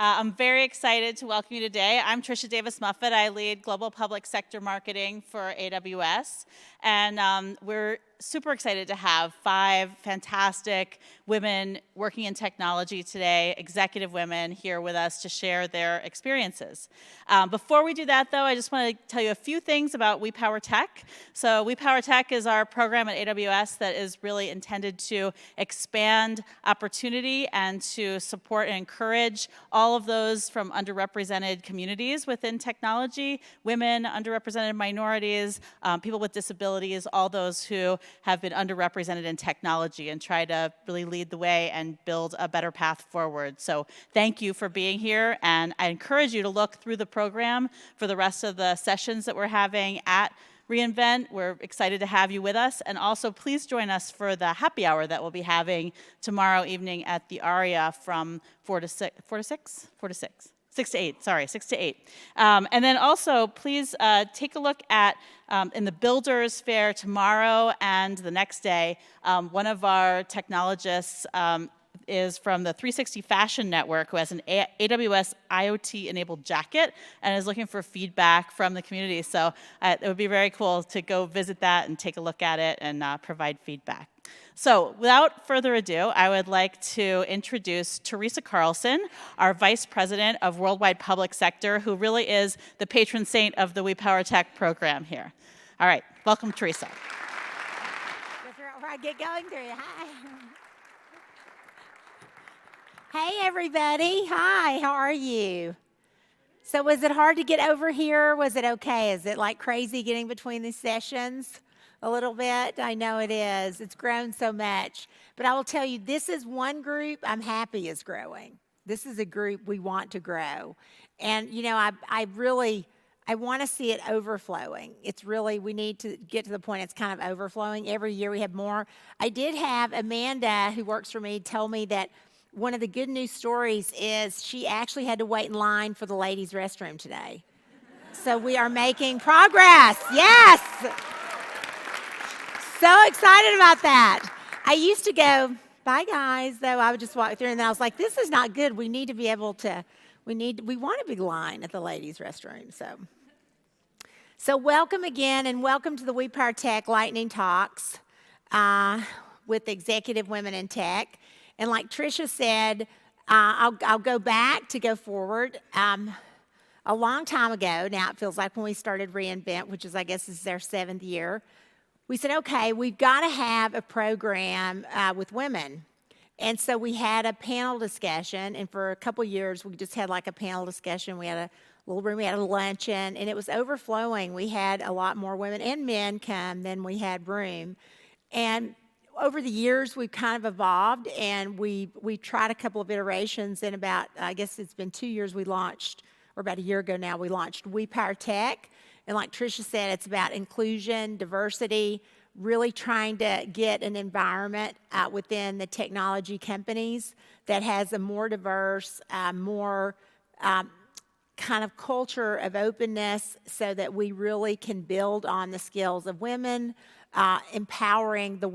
I'm very excited to welcome you today. I'm Tricia Davis-Muffet. I lead Global Public Sector Marketing for AWS. And we're super excited to have 5 fantastic women working in technology today, executive women here with us to share their experiences. Before we do that, though, I just want to tell you a few things about We Power Tech. So We Power Tech is our program at AWS that is really intended to expand opportunity and to support and encourage all of those from underrepresented communities within technology, women, underrepresented minorities, people with disabilities, all those who have been underrepresented in technology, and try to really lead the way and build a better path forward. So thank you for being here, and I encourage you to look through the program for the rest of the sessions that we're having at reInvent. We're excited to have you with us, and also please join us for the happy hour that we'll be having tomorrow evening at the Aria from 6 to 8. And then also, please take a look at, in the Builders Fair tomorrow and the next day, one of our technologists is from the 360 Fashion Network, who has an AWS IoT-enabled jacket and is looking for feedback from the community. So it would be very cool to go visit that and take a look at it and provide feedback. So without further ado, I would like to introduce Teresa Carlson, our Vice President of Worldwide Public Sector, who really is the patron saint of the We Power Tech program here. All right, welcome, Teresa. Before I get going through, hi. Hey, everybody. Hi, how are you? So was it hard to get over here? Was it okay? Is it like crazy getting between these sessions? A little bit? I know it is. It's grown so much. But I will tell you, this is one group I'm happy is growing. This is a group we want to grow. And, you know, I want to see it overflowing. It's really, we need to get to the point it's kind of overflowing. Every year we have more. I did have Amanda, who works for me, tell me that one of the good news stories is she actually had to wait in line for the ladies' restroom today. So we are making progress. Yes. So excited about that. I used to go, bye guys, though I would just walk through, and then I was like, this is not good. We need to be able to, we want a big line at the ladies' restroom. So welcome again, and welcome to the We Power Tech Lightning Talks with Executive Women in Tech. And like Tricia said, I'll go back to go forward. A long time ago, now it feels like when we started reInvent, which is, I guess, this is our 7th year, we said, okay, we've got to have a program with women. And so we had a panel discussion, and for a couple years, we just had like a panel discussion. We had a little room, we had a luncheon, and it was overflowing. We had a lot more women and men come than we had room. And over the years, we've kind of evolved, and we tried a couple of iterations. And about, I guess it's been 2 years, we launched, or about a year ago now, we launched We Power Tech. And like Tricia said, it's about inclusion, diversity, really trying to get an environment within the technology companies that has a more diverse, more kind of culture of openness, so that we really can build on the skills of women, empowering the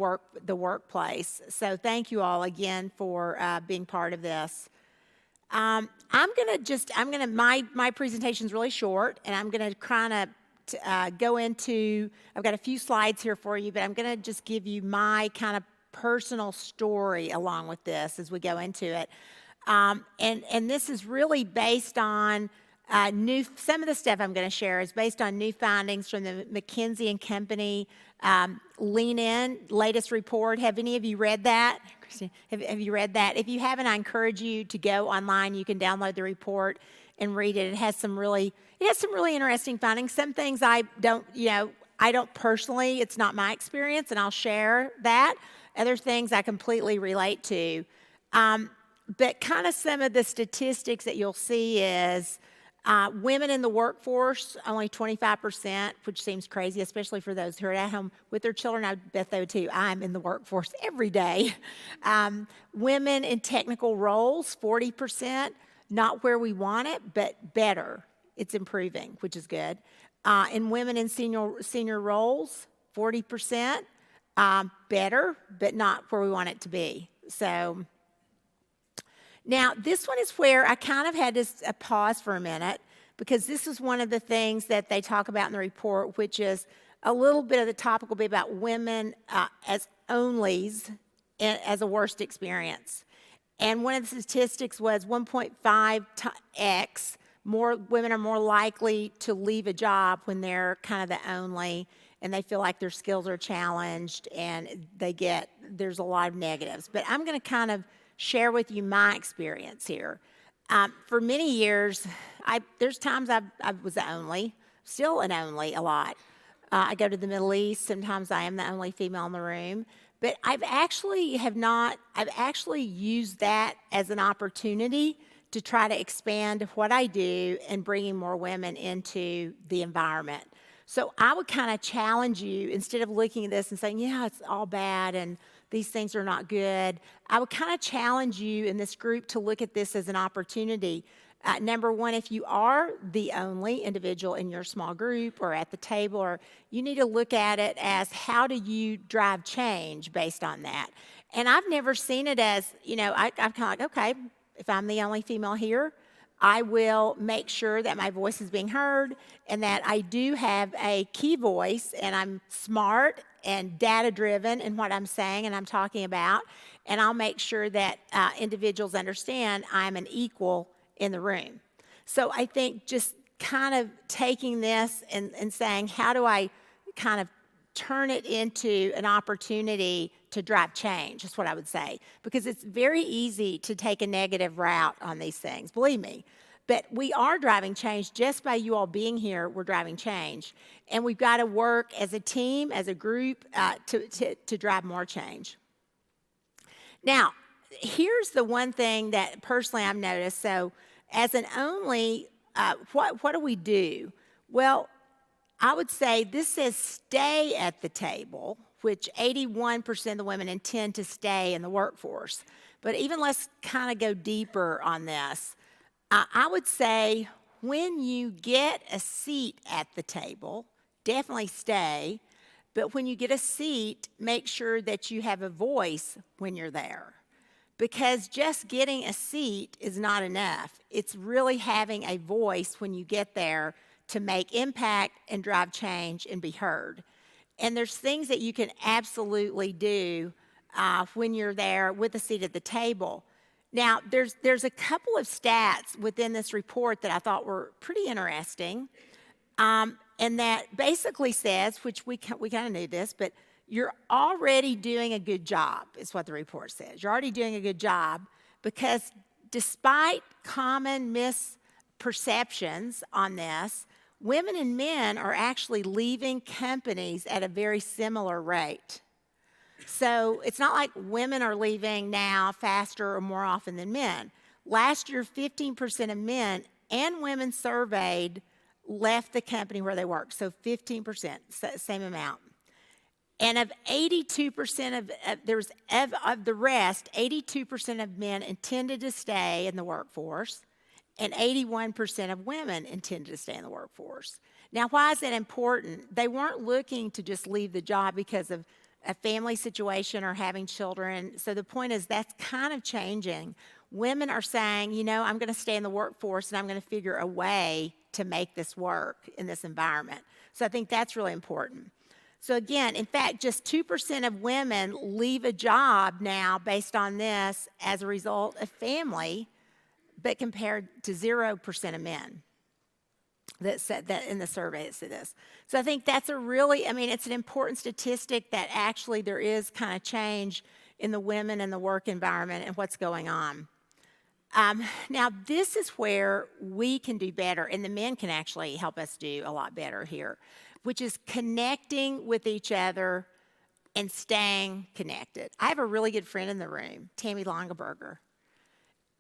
workplace. So thank you all again for being part of this. My presentation's really short, and I'm gonna kind of go into, I've got a few slides here for you, but I'm gonna just give you my kind of personal story along with this as we go into it. And this is really based on some of the stuff I'm going to share is based on new findings from the McKinsey & Company Lean In latest report. Have any of you read that? Christine, have you read that? If you haven't, I encourage you to go online. You can download the report and read it. It has some really interesting findings. Some things I don't personally, it's not my experience, and I'll share that. Other things I completely relate to. But kind of some of the statistics that you'll see is women in the workforce, only 25%, which seems crazy, especially for those who are at home with their children. I bet they would too. I'm in the workforce every day. Women in technical roles, 40%, not where we want it, but better. It's improving, which is good. And women in senior roles, 40%, better, but not where we want it to be. So Now, this one is where I kind of had to pause for a minute because this is one of the things that they talk about in the report, which is a little bit of the topic will be about women as onlys as a worst experience. And one of the statistics was 1.5x more women are more likely to leave a job when they're kind of the only and they feel like their skills are challenged and there's a lot of negatives. But I'm going to kind of share with you my experience here. For many years, there's times I was the only, still an only a lot. I go to the Middle East. Sometimes I am the only female in the room. But I've actually used that as an opportunity to try to expand what I do and bringing more women into the environment. So I would kind of challenge you, instead of looking at this and saying, yeah, it's all bad and these things are not good, I would kind of challenge you in this group to look at this as an opportunity. Number one, if you are the only individual in your small group or at the table, or you need to look at it as how do you drive change based on that. And I've never seen it as, I'm kind of like, okay, if I'm the only female here, I will make sure that my voice is being heard and that I do have a key voice and I'm smart and data-driven in what I'm saying and I'm talking about. And I'll make sure that individuals understand I'm an equal in the room. So I think just kind of taking this and saying, how do I kind of turn it into an opportunity to drive change, is what I would say. Because it's very easy to take a negative route on these things, believe me. But we are driving change. Just by you all being here, we're driving change. And we've got to work as a team, as a group, to drive more change. Now, here's the one thing that personally I've noticed. So as an only, what do we do? Well, I would say this says stay at the table, which 81% of the women intend to stay in the workforce. But even let's kind of go deeper on this. I would say when you get a seat at the table, definitely stay. But when you get a seat, make sure that you have a voice when you're there. Because just getting a seat is not enough. It's really having a voice when you get there to make impact and drive change and be heard. And there's things that you can absolutely do when you're there with a seat at the table. Now, there's a couple of stats within this report that I thought were pretty interesting, and that basically says, which we kind of knew this, but you're already doing a good job, is what the report says. You're already doing a good job because despite common misperceptions on this, women and men are actually leaving companies at a very similar rate. So it's not like women are leaving now faster or more often than men. Last year, 15% of men and women surveyed left the company where they work. So 15%, same amount. And of 82% of the rest, 82% of men intended to stay in the workforce, and 81% of women intended to stay in the workforce. Now, why is that important? They weren't looking to just leave the job because of a family situation or having children. So the point is that's kind of changing. Women are saying, I'm going to stay in the workforce and I'm going to figure a way to make this work in this environment. So I think that's really important. So again, in fact, just 2% of women leave a job now based on this as a result of family, but compared to 0% of men that said that in the survey that said this. So I think that's it's an important statistic that actually there is kind of change in the women and the work environment and what's going on. Now, this is where we can do better, and the men can actually help us do a lot better here, which is connecting with each other and staying connected. I have a really good friend in the room, Tammy Longaberger,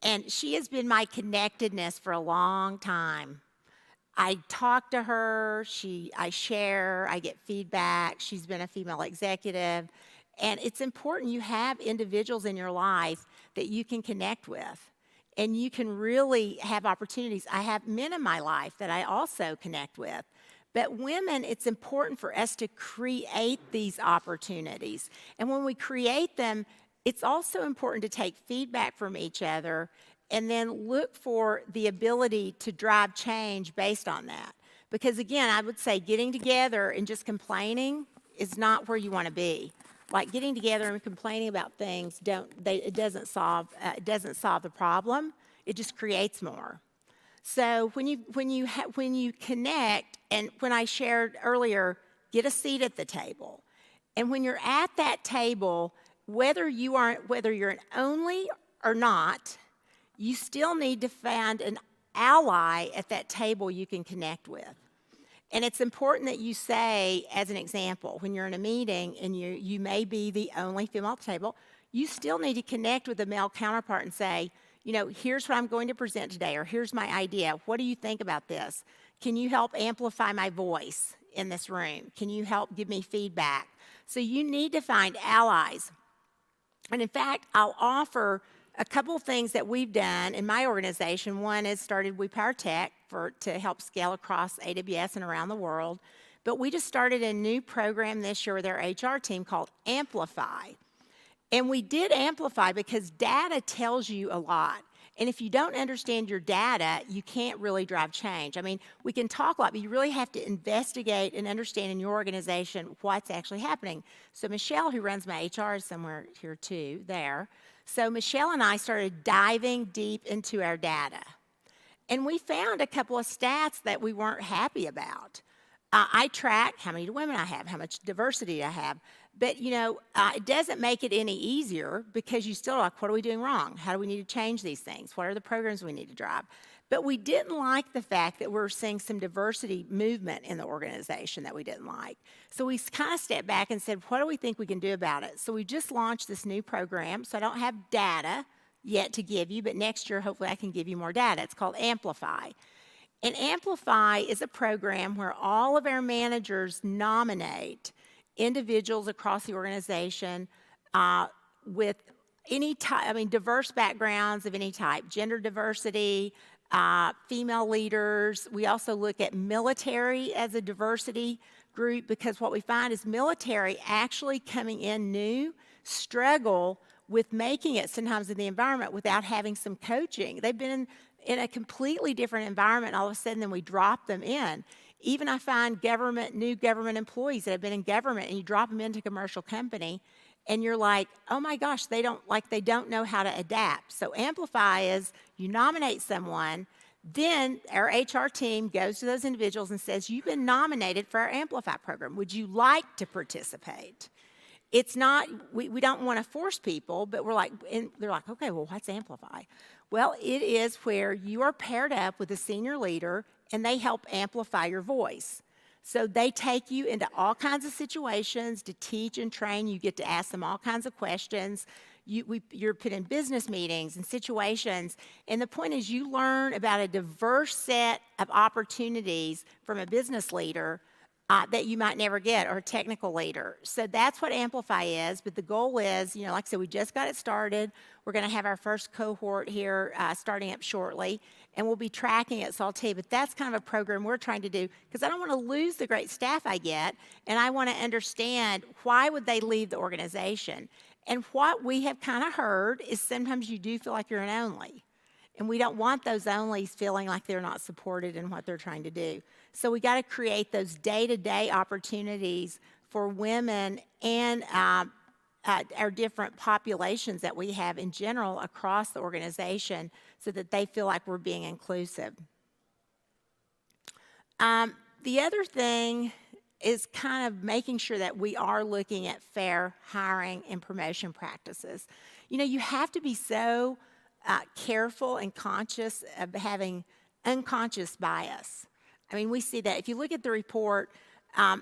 and she has been my connectedness for a long time. I talk to her, I share, I get feedback. She's been a female executive, and it's important you have individuals in your life that you can connect with. And you can really have opportunities. I have men in my life that I also connect with. But women, it's important for us to create these opportunities. And when we create them, it's also important to take feedback from each other and then look for the ability to drive change based on that. Because again, I would say getting together and just complaining is not where you want to be. Like getting together and complaining about things it doesn't solve the problem. It just creates more. So when you connect, and when I shared earlier, get a seat at the table. And when you're at that table, whether you're an only or not, you still need to find an ally at that table you can connect with. And it's important that you say, as an example, when you're in a meeting and you may be the only female at the table, you still need to connect with a male counterpart and say, here's what I'm going to present today, or here's my idea. What do you think about this? Can you help amplify my voice in this room? Can you help give me feedback? So you need to find allies. And in fact, I'll offer a couple of things that we've done in my organization. One is started We Power Tech to help scale across AWS and around the world. But we just started a new program this year with our HR team called Amplify. And we did Amplify because data tells you a lot. And if you don't understand your data, you can't really drive change. I mean, we can talk a lot, but you really have to investigate and understand in your organization what's actually happening. So Michelle, who runs my HR, is somewhere here too, there. So Michelle and I started diving deep into our data. And we found a couple of stats that we weren't happy about. I track how many women I have, how much diversity I have. But, it doesn't make it any easier because you still are like, what are we doing wrong? How do we need to change these things? What are the programs we need to drive? But we didn't like the fact that we're seeing some diversity movement in the organization that we didn't like. So we kind of stepped back and said, what do we think we can do about it? So we just launched this new program. So I don't have data yet to give you, but next year, hopefully I can give you more data. It's called Amplify. And Amplify is a program where all of our managers nominate individuals across the organization with any type, diverse backgrounds of any type, gender diversity, female leaders. We also look at military as a diversity group because what we find is military actually coming in new struggle with making it sometimes in the environment without having some coaching. They've been in a completely different environment, and all of a sudden then we drop them in. Even I find new government employees that have been in government, and you drop them into a commercial company, and you're like, oh my gosh, they don't know how to adapt. So Amplify is you nominate someone, then our HR team goes to those individuals and says, you've been nominated for our Amplify program. Would you like to participate? It's not, we don't want to force people, but they're like, okay, well, what's Amplify? Well, it is where you are paired up with a senior leader and they help amplify your voice. So they take you into all kinds of situations to teach and train. You get to ask them all kinds of questions. You're put in business meetings and situations. And the point is you learn about a diverse set of opportunities from a business leader that you might never get, or a technical leader. So that's what Amplify is, but the goal is, like I said, we just got it started. We're going to have our first cohort here starting up shortly, and we'll be tracking it, so I'll tell you, but that's kind of a program we're trying to do, because I don't want to lose the great staff I get, and I want to understand why would they leave the organization. And what we have kind of heard is sometimes you do feel like you're an only. And we don't want those onlys feeling like they're not supported in what they're trying to do. So we got to create those day-to-day opportunities for women and our different populations that we have in general across the organization so that they feel like we're being inclusive. The other thing is kind of making sure that we are looking at fair hiring and promotion practices. You have to be so careful and conscious of having unconscious bias. We see that. If you look at the report, and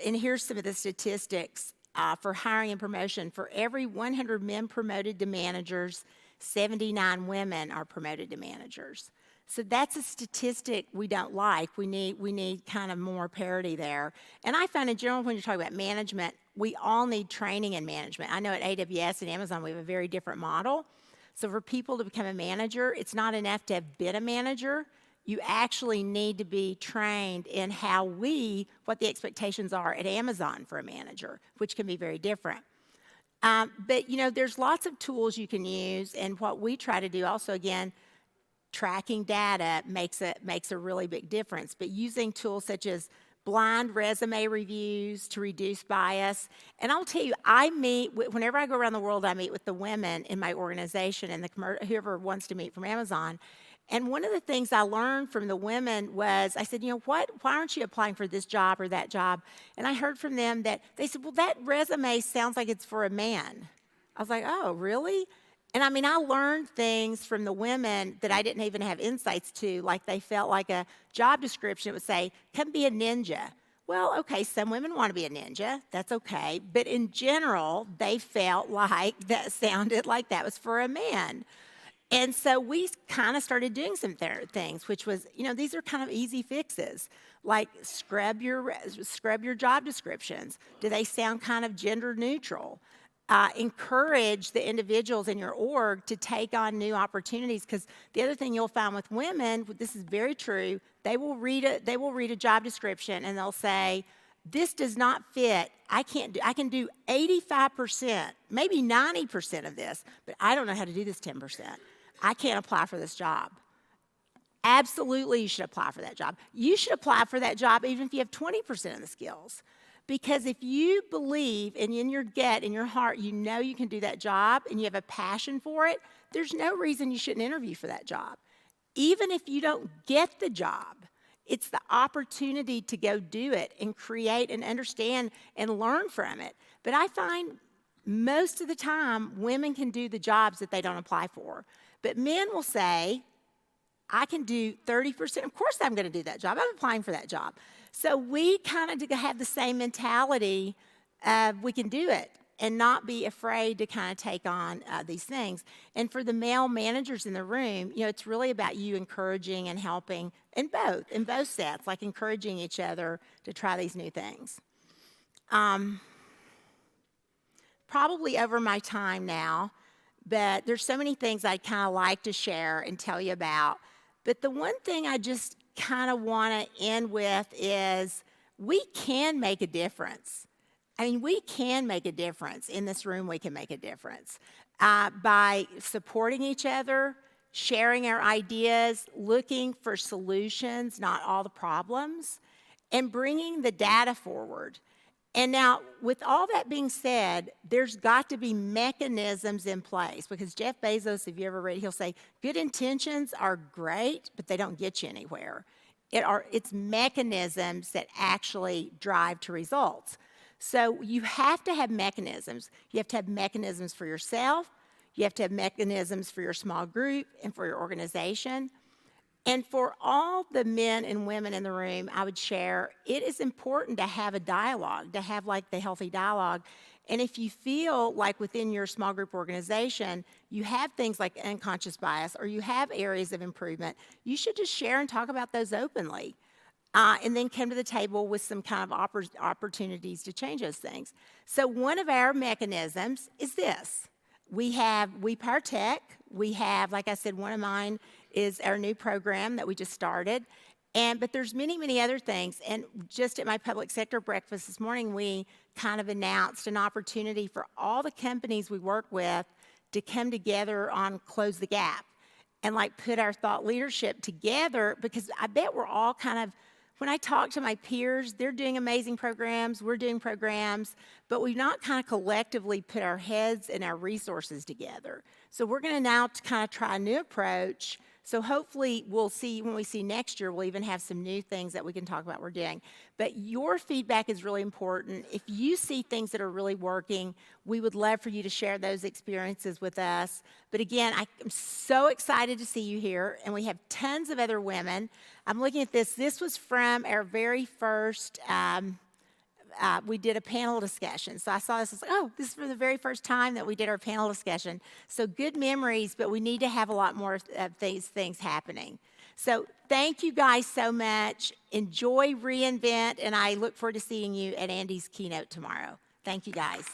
here's some of the statistics for hiring and promotion. For every 100 men promoted to managers, 79 women are promoted to managers. So that's a statistic we don't like. We need kind of more parity there. And I find in general when you're talking about management, we all need training in management. I know at AWS and Amazon we have a very different model. So for people to become a manager, it's not enough to have been a manager. You actually need to be trained in what the expectations are at Amazon for a manager, which can be very different. But there's lots of tools you can use, and what we try to do also, again, tracking data makes a really big difference. But using tools such as blind resume reviews to reduce bias. And I'll tell you, whenever I go around the world, I meet with the women in my organization and whoever wants to meet from Amazon. And one of the things I learned from the women was, I said, why aren't you applying for this job or that job? And I heard from them that they said, well, that resume sounds like it's for a man. I was like, oh, really? And I mean, I learned things from the women that I didn't even have insights to, like they felt like a job description would say, come be a ninja. Well, okay, some women want to be a ninja, that's okay. But in general, they felt like that sounded like that was for a man. And so we kind of started doing some things, which was, these are kind of easy fixes, like scrub your job descriptions. Do they sound kind of gender neutral? Encourage the individuals in your org to take on new opportunities, because the other thing you'll find with women, this is very true, they will read a job description and they'll say, this does not fit. I can do 85%, maybe 90% of this, but I don't know how to do this 10%. I can't apply for this job. Absolutely, you should apply for that job. You should apply for that job even if you have 20% of the skills. Because if you believe, and in your gut, in your heart, you know you can do that job and you have a passion for it, there's no reason you shouldn't interview for that job. Even if you don't get the job, it's the opportunity to go do it and create and understand and learn from it. But I find most of the time, women can do the jobs that they don't apply for. But men will say, I can do 30%. Of course I'm going to do that job. I'm applying for that job. So we kind of have the same mentality of we can do it and not be afraid to kind of take on these things. And for the male managers in the room, it's really about you encouraging and helping in both sets, like encouraging each other to try these new things. Probably over my time now, but there's so many things I'd kind of like to share and tell you about. But the one thing I just kind of want to end with is we can make a difference. I mean, we can make a difference. In this room, we can make a difference by supporting each other, sharing our ideas, looking for solutions, not all the problems, and bringing the data forward. And now, with all that being said, there's got to be mechanisms in place, because Jeff Bezos, if you ever read, he'll say, good intentions are great, but they don't get you anywhere. It's mechanisms that actually drive to results. So you have to have mechanisms. You have to have mechanisms for yourself. You have to have mechanisms for your small group and for your organization. And for all the men and women in the room, I would share, it is important to have a dialogue, to have like the healthy dialogue. And if you feel like within your small group organization, you have things like unconscious bias or you have areas of improvement, you should just share and talk about those openly. And then come to the table with some kind of opportunities to change those things. So one of our mechanisms is this. We have We Power Tech. We have, like I said, one of mine is our new program that we just started. But there's many, many other things. And just at my public sector breakfast this morning, we kind of announced an opportunity for all the companies we work with to come together on Close the Gap and like put our thought leadership together, because I bet we're all kind of, when I talk to my peers, they're doing amazing programs, we're doing programs, but we've not kind of collectively put our heads and our resources together. So we're going to now kind of try a new approach. So hopefully we'll see, when we see next year, we'll even have some new things that we can talk about we're doing. But your feedback is really important. If you see things that are really working, we would love for you to share those experiences with us. But again, I'm so excited to see you here, and we have tons of other women. I'm looking at this. This was from our very first, we did a panel discussion. So I saw this, I was like, oh, this is for the very first time that we did our panel discussion. So good memories, but we need to have a lot more of these things happening. So thank you guys so much. Enjoy reInvent, and I look forward to seeing you at Andy's keynote tomorrow. Thank you, guys.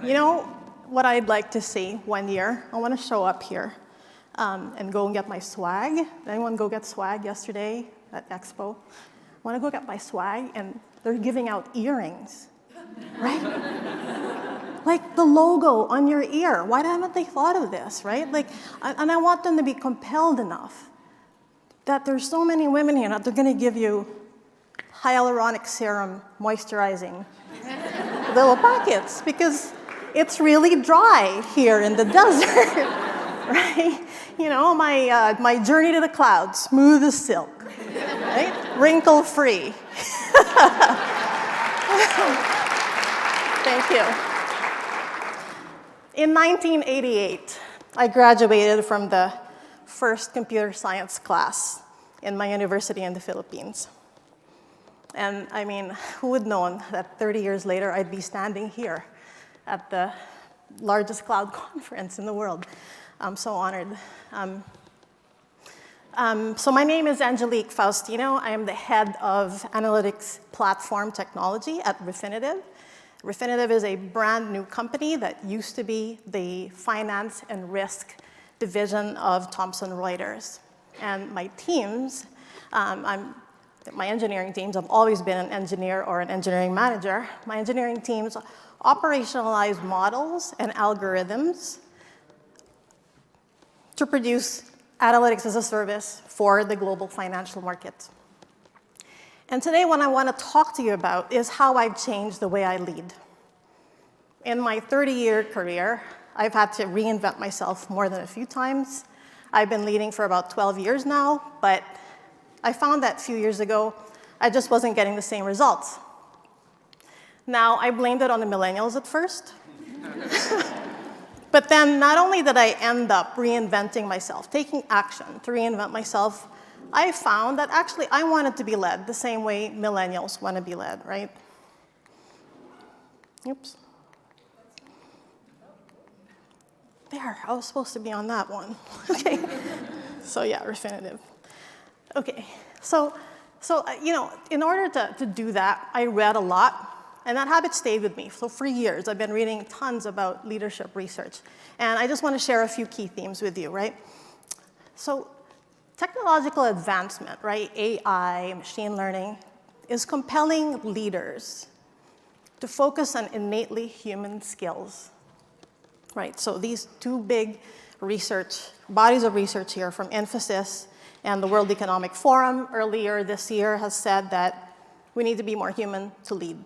You know what I'd like to see one year? I want to show up here. and go and get my swag. Did anyone go get swag yesterday at Expo? I want to go get my swag, and they're giving out earrings, right? Like the logo on your ear. Why haven't they thought of this, right? Like, and I want them to be compelled enough that there's so many women here that they're going to give you hyaluronic serum moisturizing little packets, because it's really dry here in the desert, right? You know, my journey to the clouds, smooth as silk, right? Wrinkle-free. Thank you. In 1988, I graduated from the first computer science class in my university in the Philippines. And I mean, who would have known that 30 years later I'd be standing here at the largest cloud conference in the world. I'm so honored. So my name is Angelique Faustino. I am the head of analytics platform technology at Refinitiv. Refinitiv is a brand new company that used to be the finance and risk division of Thomson Reuters. And my teams, my engineering teams, I've always been an engineer or an engineering manager. My engineering teams operationalize models and algorithms to produce analytics as a service for the global financial markets. And today what I want to talk to you about is how I've changed the way I lead. In my 30-year career, I've had to reinvent myself more than a few times. I've been leading for about 12 years now, but I found that a few years ago, I just wasn't getting the same results. Now, I blamed it on the millennials at first. But then not only did I end up reinventing myself, taking action to reinvent myself, I found that actually I wanted to be led the same way millennials want to be led, right? Oops. There, I was supposed to be on that one. Okay. So yeah, Refinitiv. Okay, so you know, in order to do that, I read a lot, and that habit stayed with me. So for years, I've been reading tons about leadership research, and I just want to share a few key themes with you, right? So technological advancement, right, AI, machine learning, is compelling leaders to focus on innately human skills, right? So these two big bodies of research here from Infosys and the World Economic Forum earlier this year has said that we need to be more human to lead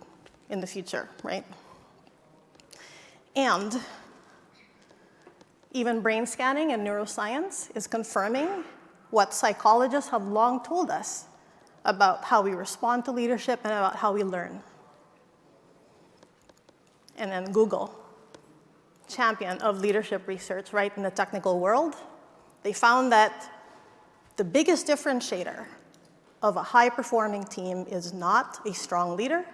in the future, right? And even brain scanning and neuroscience is confirming what psychologists have long told us about how we respond to leadership and about how we learn. And then Google, champion of leadership research, right, in the technical world, they found that the biggest differentiator of a high-performing team is not a strong leader.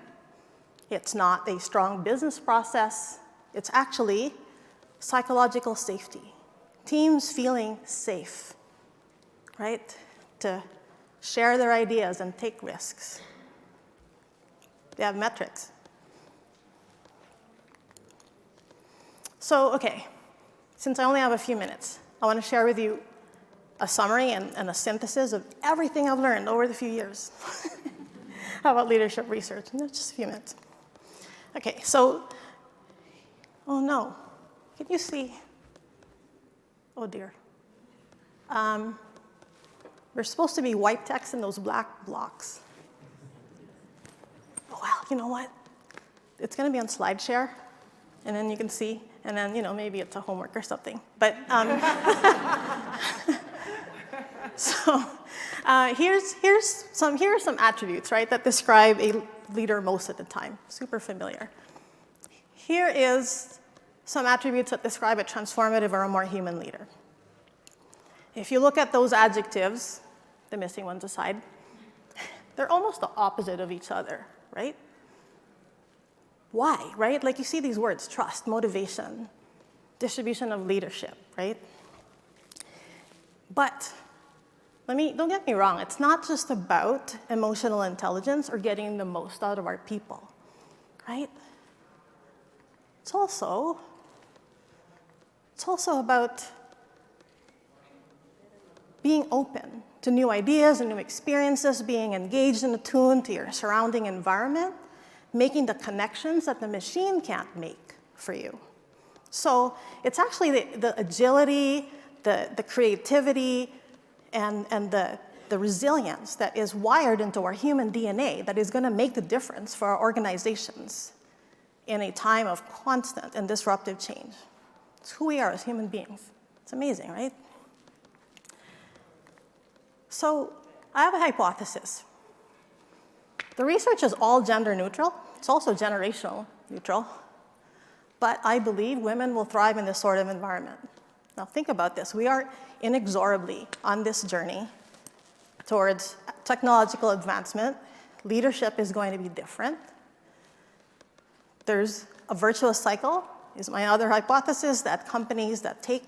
It's not a strong business process. It's actually psychological safety. Teams feeling safe, right, to share their ideas and take risks. They have metrics. So, okay, since I only have a few minutes, I want to share with you a summary and a synthesis of everything I've learned over the few years about leadership research in just a few minutes. Okay, so, oh no, can you see? Oh dear. There's supposed to be white text in those black blocks. Oh well, you know what? It's going to be on SlideShare, and then you can see, and then, you know, maybe it's a homework or something. But so here are some attributes, right, that describe a leader most of the time. Super familiar. Here is some attributes that describe a transformative or a more human leader. If you look at those adjectives, the missing ones aside, they're almost the opposite of each other, right? Why, right? Like you see these words, trust, motivation, distribution of leadership, right? But don't get me wrong, it's not just about emotional intelligence or getting the most out of our people, right? It's also about being open to new ideas and new experiences, being engaged and attuned to your surrounding environment, making the connections that the machine can't make for you. So it's actually the agility, the creativity, and the resilience that is wired into our human DNA that is going to make the difference for our organizations in a time of constant and disruptive change. It's who we are as human beings. It's amazing, right? So I have a hypothesis. The research is all gender neutral. It's also generational neutral. But I believe women will thrive in this sort of environment. Now think about this. We are inexorably on this journey towards technological advancement. Leadership is going to be different. There's a virtuous cycle, is my other hypothesis, that companies that take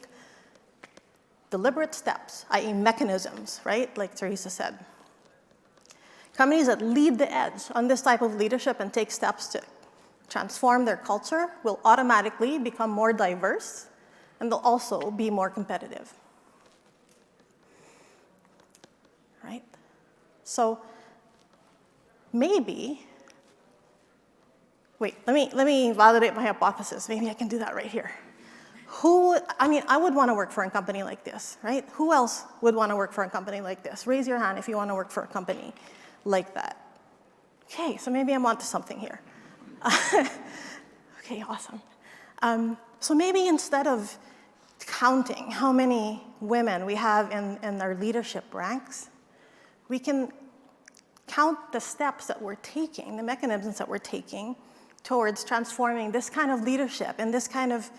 deliberate steps, i.e. mechanisms, right, like Teresa said. Companies that lead the edge on this type of leadership and take steps to transform their culture will automatically become more diverse, and they'll also be more competitive. Right? So maybe, wait, let me validate my hypothesis. Maybe I can do that right here. I would want to work for a company like this, right? Who else would want to work for a company like this? Raise your hand if you want to work for a company like that. Okay, so maybe I'm onto something here. Okay, awesome. So maybe instead of counting how many women we have in our leadership ranks, we can count the steps that we're taking, the mechanisms that we're taking towards transforming this kind of leadership and this kind of,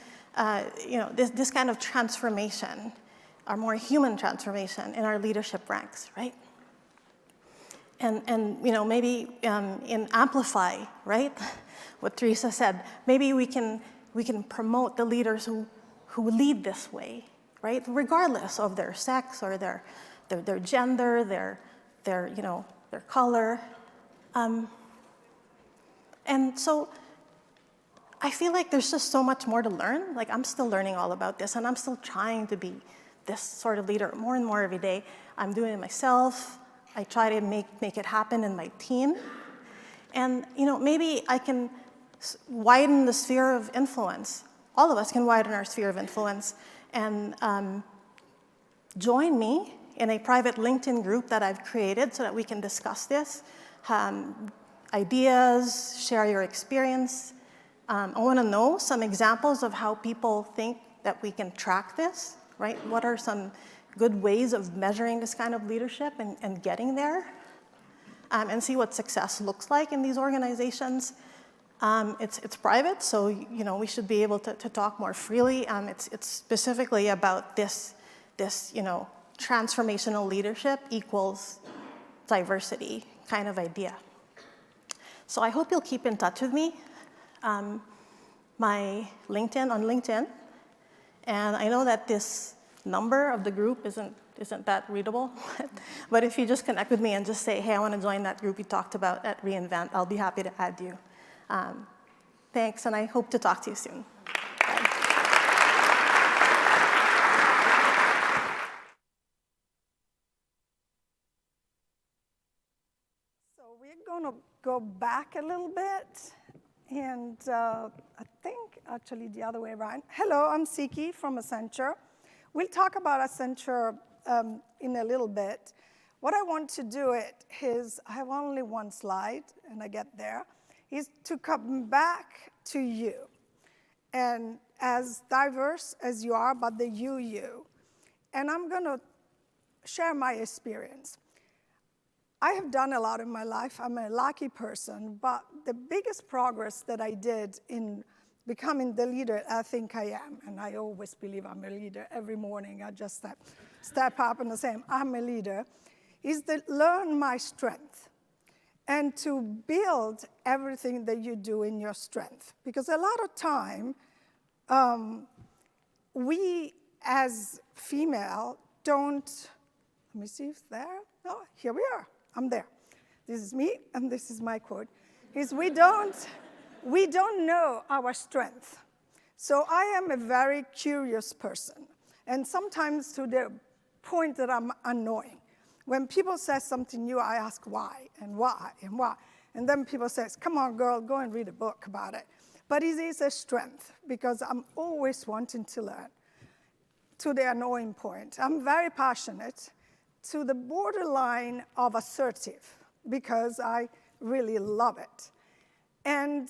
this kind of transformation, our more human transformation in our leadership ranks, right? And maybe in Amplify, right? What Teresa said, maybe we can promote the leaders who lead this way, right? Regardless of their sex or their gender, their color. And so I feel like there's just so much more to learn. Like I'm still learning all about this, and I'm still trying to be this sort of leader more and more every day. I'm doing it myself. I try to make it happen in my team. And maybe I can widen the sphere of influence. All of us can widen our sphere of influence and join me in a private LinkedIn group that I've created so that we can discuss this, ideas, share your experience. I want to know some examples of how people think that we can track this, right? What are some good ways of measuring this kind of leadership and getting there? And see what success looks like in these organizations. It's private, so we should be able to talk more freely. It's specifically about this transformational leadership equals diversity kind of idea. So I hope you'll keep in touch with me. My LinkedIn on LinkedIn, and I know that this number of the group isn't that readable, but if you just connect with me and just say, hey, I want to join that group you talked about at reInvent, I'll be happy to add you. Thanks, and I hope to talk to you soon. Bye. So we're going to go back a little bit, and I think actually the other way around. Hello, I'm Siki from Accenture. We'll talk about Accenture in a little bit. What I want to do is, I have only one slide, and I get there, is to come back to you. And as diverse as you are, but the you. And I'm going to share my experience. I have done a lot in my life. I'm a lucky person, but the biggest progress that I did in becoming the leader I think I am, and I always believe I'm a leader. Every morning I just step up and say, I'm a leader, is to learn my strength and to build everything that you do in your strength. Because a lot of time, we as female don't, let me see if it's there. Oh, here we are. I'm there. This is me, and this is my quote, is we don't know our strength. So I am a very curious person. And sometimes to the point that I'm annoying. When people say something new, I ask why and why and why. And then people say, come on, girl, go and read a book about it. But it is a strength because I'm always wanting to learn. To the annoying point, I'm very passionate to the borderline of assertive because I really love it. And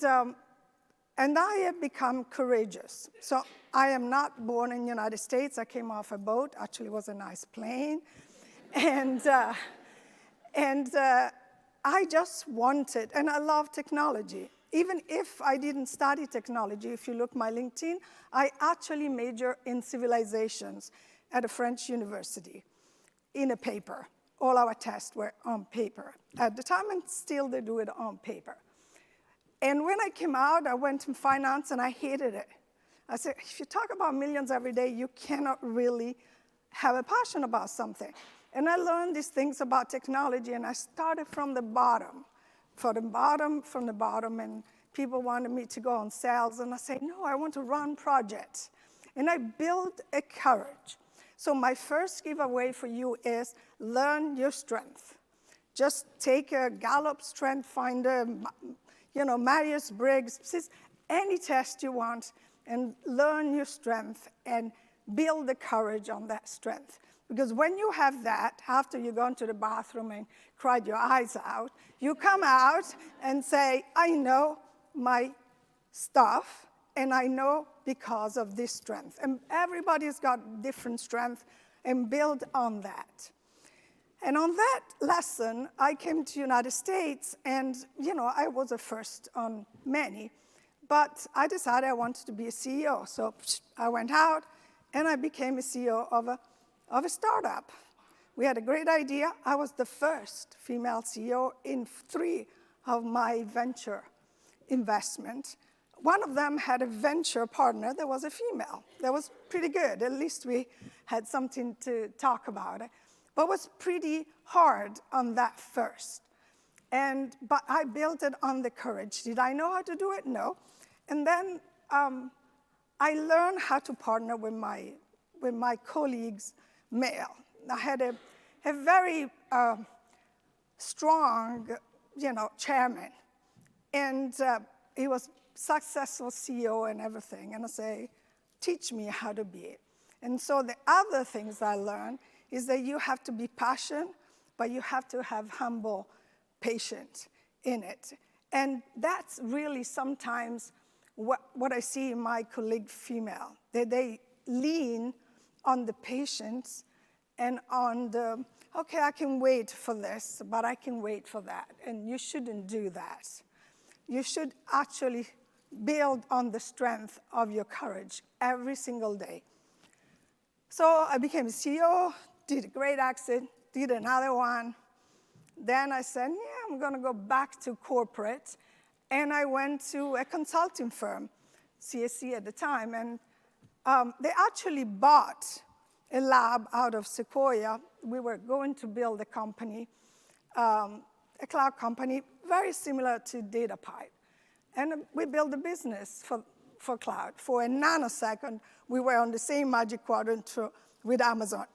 I have become courageous. So I am not born in the United States. I came off a boat. Actually, it was a nice plane. And I just wanted, and I love technology. Even if I didn't study technology, if you look my LinkedIn, I actually majored in civilizations at a French university in a paper. All our tests were on paper at the time, and still they do it on paper. And when I came out, I went in finance, and I hated it. I said, if you talk about millions every day, you cannot really have a passion about something. And I learned these things about technology, and I started from the bottom, and people wanted me to go on sales, and I said, no, I want to run projects. And I built a courage. So my first giveaway for you is learn your strength. Just take a Gallup Strength Finder, Myers-Briggs, any test you want, and learn your strength and build the courage on that strength. Because when you have that, after you go into the bathroom and cried your eyes out, you come out and say, I know my stuff, and I know because of this strength. And everybody's got different strength, and build on that. And on that lesson, I came to the United States, and I was a first on many, but I decided I wanted to be a CEO. So I went out, and I became a CEO of a startup. We had a great idea. I was the first female CEO in 3 of my venture investment. One of them had a venture partner that was a female. That was pretty good. At least we had something to talk about. But it was pretty hard on that first. But I built it on the courage. Did I know how to do it? No. And then I learned how to partner with my colleagues, male. I had a very strong, chairman, and he was successful CEO and everything. And I say, teach me how to be it. And so the other things I learned is that you have to be passionate, but you have to have humble patience in it. And that's really sometimes what I see in my colleague female, that they lean on the patience and on the, okay, I can wait for this, but I can wait for that. And you shouldn't do that. You should actually build on the strength of your courage every single day. So I became a CEO, did a great exit, did another one. Then I said, yeah, I'm going to go back to corporate. And I went to a consulting firm, CSC at the time, and they actually bought a lab out of Sequoia. We were going to build a company, a cloud company, very similar to DataPipe. And we built a business for cloud. For a nanosecond, we were on the same Magic Quadrant with Amazon,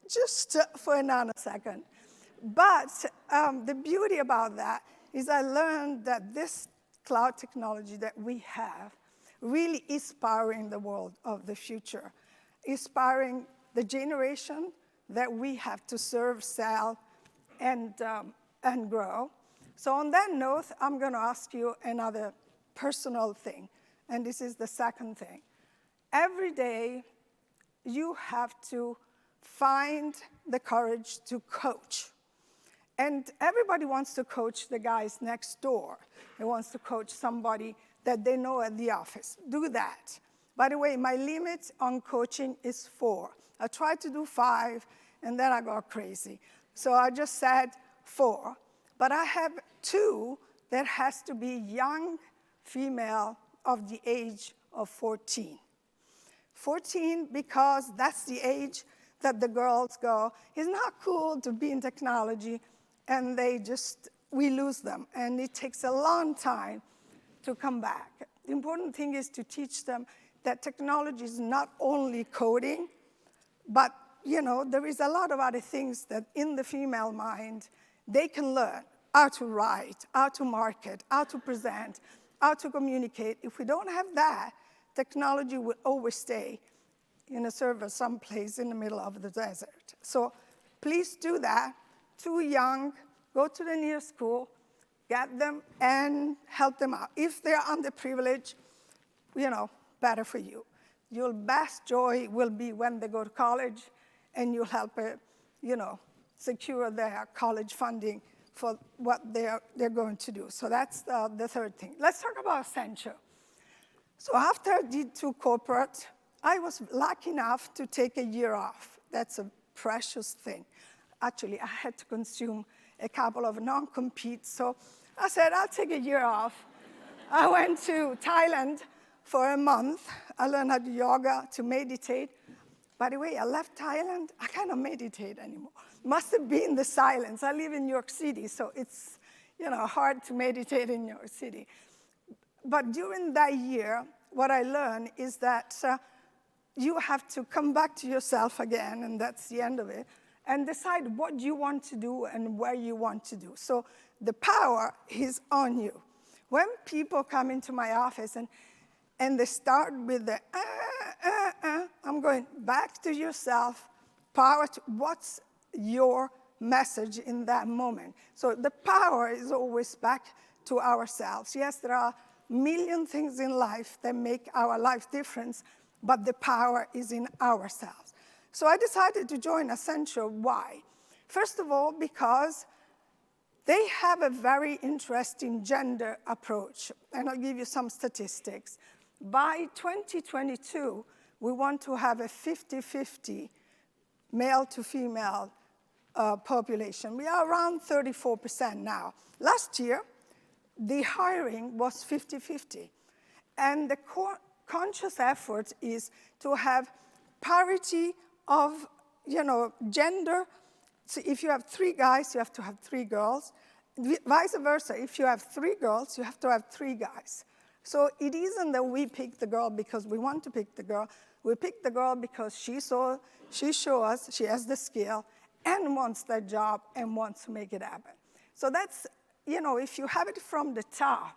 just for a nanosecond. But the beauty about that is I learned that this cloud technology that we have really is powering the world of the future, inspiring the generation that we have to serve, sell, and grow. So on that note, I'm going to ask you another personal thing, and this is the second thing. Every day, you have to find the courage to coach. And everybody wants to coach the guys next door. They want to coach somebody that they know at the office. Do that. By the way, my limit on coaching is 4. I tried to do 5, and then I got crazy. So I just said 4. But I have 2 that has to be young female of the age of 14. 14 because that's the age that the girls go, it's not cool to be in technology, and we lose them. And it takes a long time to come back. The important thing is to teach them that technology is not only coding, but there is a lot of other things that in the female mind, they can learn how to write, how to market, how to present, how to communicate. If we don't have that, technology will always stay in a server someplace in the middle of the desert. So please do that. Too young, go to the nearest school, get them, and help them out. If they're underprivileged, better for you. Your best joy will be when they go to college, and you'll help secure their college funding for what they're going to do. So that's the third thing. Let's talk about Accenture. So after I did 2 corporate, I was lucky enough to take a year off. That's a precious thing. Actually, I had to consume a couple of non-competes, so I said, I'll take a year off. I went to Thailand for a month. I learned how to do yoga, to meditate. By the way, I left Thailand. I cannot meditate anymore. Must have been the silence. I live in New York City, so it's hard to meditate in New York City. But during that year, what I learned is that you have to come back to yourself again, and that's the end of it, and decide what you want to do and where you want to do. So the power is on you. When people come into my office and they start with the, I'm going back to yourself, power to, what's your message in that moment? So the power is always back to ourselves. Yes, there are a million things in life that make our life different, but the power is in ourselves. So I decided to join Accenture. Why? First of all, because they have a very interesting gender approach, and I'll give you some statistics. By 2022, we want to have a 50-50 male to female population. We are around 34% now. Last year, the hiring was 50-50. And the conscious effort is to have parity of gender. So if you have 3 guys, you have to have 3 girls. Vice versa, if you have 3 girls, you have to have 3 guys. So it isn't that we pick the girl because we want to pick the girl. We pick the girl because she showed us she has the skill and wants that job and wants to make it happen. So that's, if you have it from the top,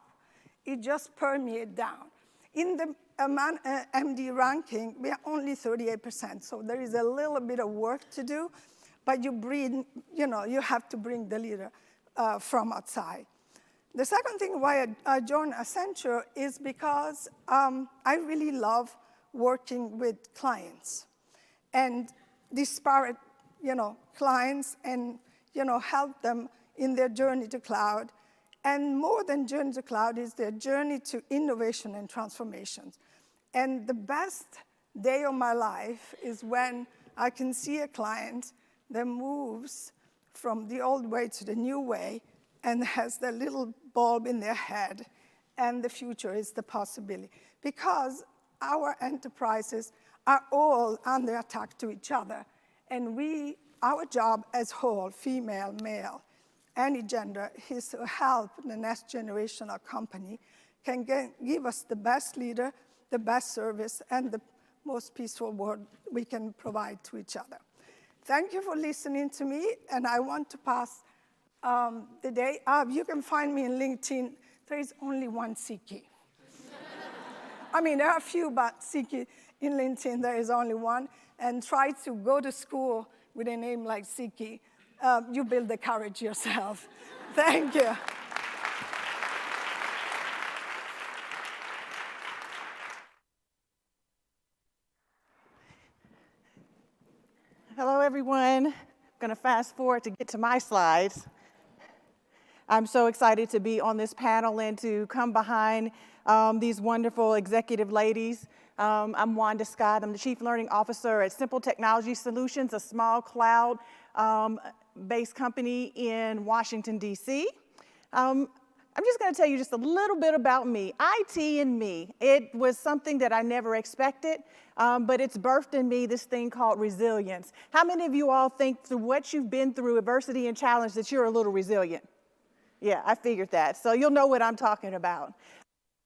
it just permeates down. In the MD ranking, we are only 38%, so there is a little bit of work to do, but you have to bring the leader from outside. The second thing why I joined Accenture is because I really love working with clients and disparate, clients and, help them in their journey to cloud. And more than journey to cloud is their journey to innovation and transformations. And the best day of my life is when I can see a client that moves from the old way to the new way and has that little bulb in their head, and the future is the possibility. Because our enterprises are all under attack to each other, and our job as whole, female, male, any gender, is to help the next generation of company can give us the best leader, the best service, and the most peaceful world we can provide to each other. Thank you for listening to me, and I want to pass the day. You can find me in LinkedIn. There is only one Siki. I mean, there are a few, but Siki in LinkedIn, there is only one. And try to go to school with a name like Siki. You build the courage yourself. Thank you. Hello, everyone. I'm going to fast forward to get to my slides. I'm so excited to be on this panel and to come behind these wonderful executive ladies. I'm Wanda Scott. I'm the Chief Learning Officer at Simple Technology Solutions, a small cloud-based company in Washington, D.C. I'm just going to tell you just a little bit about me. IT and me. It was something that I never expected, but it's birthed in me this thing called resilience. How many of you all think through what you've been through, adversity and challenge, that you're a little resilient? Yeah, I figured that. So you'll know what I'm talking about.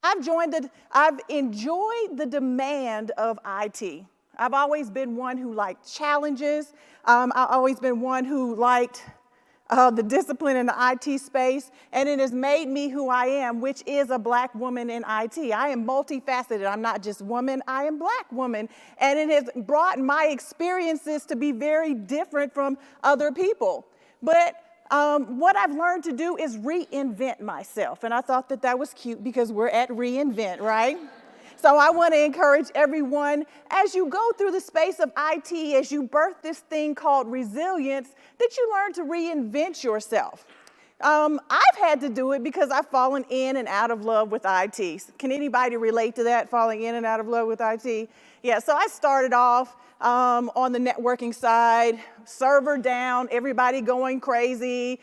I've enjoyed the demand of IT. I've always been one who liked challenges. I've always been one who liked the discipline in the IT space, and it has made me who I am, which is a black woman in IT. I am multifaceted. I'm not just woman, I am black woman. And it has brought my experiences to be very different from other people. But what I've learned to do is reinvent myself. And I thought that that was cute because we're at reInvent, right? So I want to encourage everyone, as you go through the space of IT, as you birth this thing called resilience, that you learn to reinvent yourself. I've had to do it because I've fallen in and out of love with IT. Can anybody relate to that, falling in and out of love with IT? Yeah, so I started off on the networking side, server down, everybody going crazy,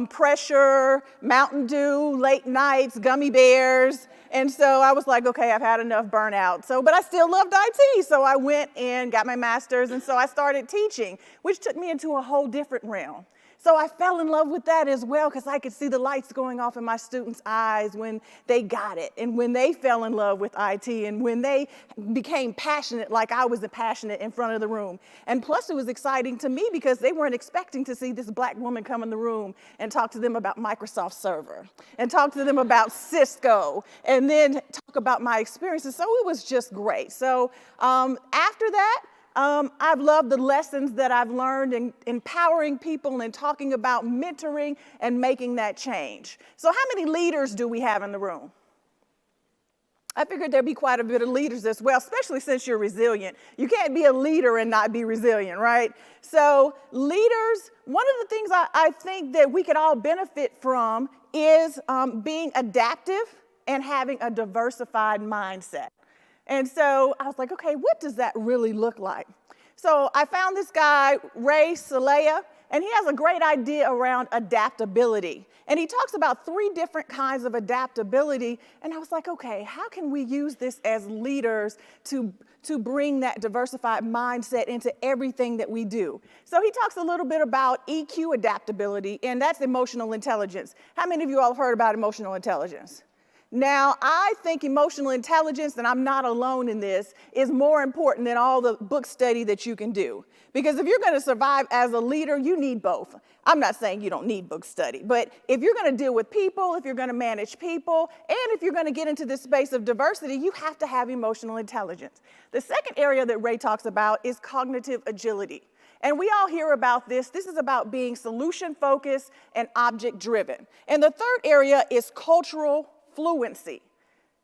pressure, Mountain Dew, late nights, gummy bears. And so I was like, okay, I've had enough burnout. But I still loved IT. So I went and got my master's. And so I started teaching, which took me into a whole different realm. So I fell in love with that as well because I could see the lights going off in my students' eyes when they got it and when they fell in love with IT and when they became passionate like I was passionate in front of the room. And plus it was exciting to me because they weren't expecting to see this black woman come in the room and talk to them about Microsoft Server and talk to them about Cisco and then talk about my experiences. So it was just great. So after that, I've loved the lessons that I've learned in empowering people and talking about mentoring and making that change. So how many leaders do we have in the room? I figured there'd be quite a bit of leaders as well, especially since you're resilient. You can't be a leader and not be resilient, right? So leaders, one of the things I think that we could all benefit from is being adaptive and having a diversified mindset. And so I was like, okay, what does that really look like? So I found this guy, Ray Salea, and he has a great idea around adaptability. And he talks about 3 different kinds of adaptability. And I was like, okay, how can we use this as leaders to bring that diversified mindset into everything that we do? So he talks a little bit about EQ adaptability, and that's emotional intelligence. How many of you all have heard about emotional intelligence? Now, I think emotional intelligence, and I'm not alone in this, is more important than all the book study that you can do. Because if you're going to survive as a leader, you need both. I'm not saying you don't need book study, but if you're going to deal with people, if you're going to manage people, and if you're going to get into this space of diversity, you have to have emotional intelligence. The second area that Ray talks about is cognitive agility. And we all hear about this. This is about being solution-focused and object-driven. And the third area is cultural fluency.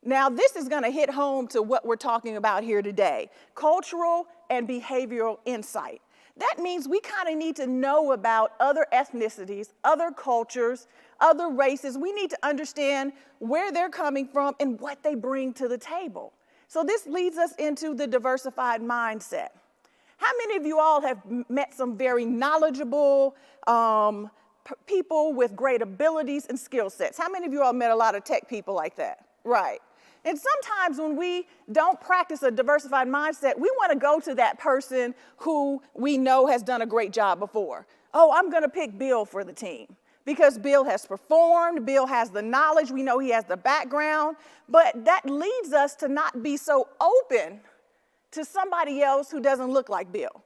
Now, this is going to hit home to what we're talking about here today, cultural and behavioral insight. That means we kind of need to know about other ethnicities, other cultures, other races. We need to understand where they're coming from and what they bring to the table. So this leads us into the diversified mindset. How many of you all have met some very knowledgeable people with great abilities and skill sets? How many of you all met a lot of tech people like that? Right. And sometimes when we don't practice a diversified mindset, we want to go to that person who we know has done a great job before. Oh, I'm going to pick Bill for the team because Bill has performed, Bill has the knowledge, we know he has the background, but that leads us to not be so open to somebody else who doesn't look like Bill.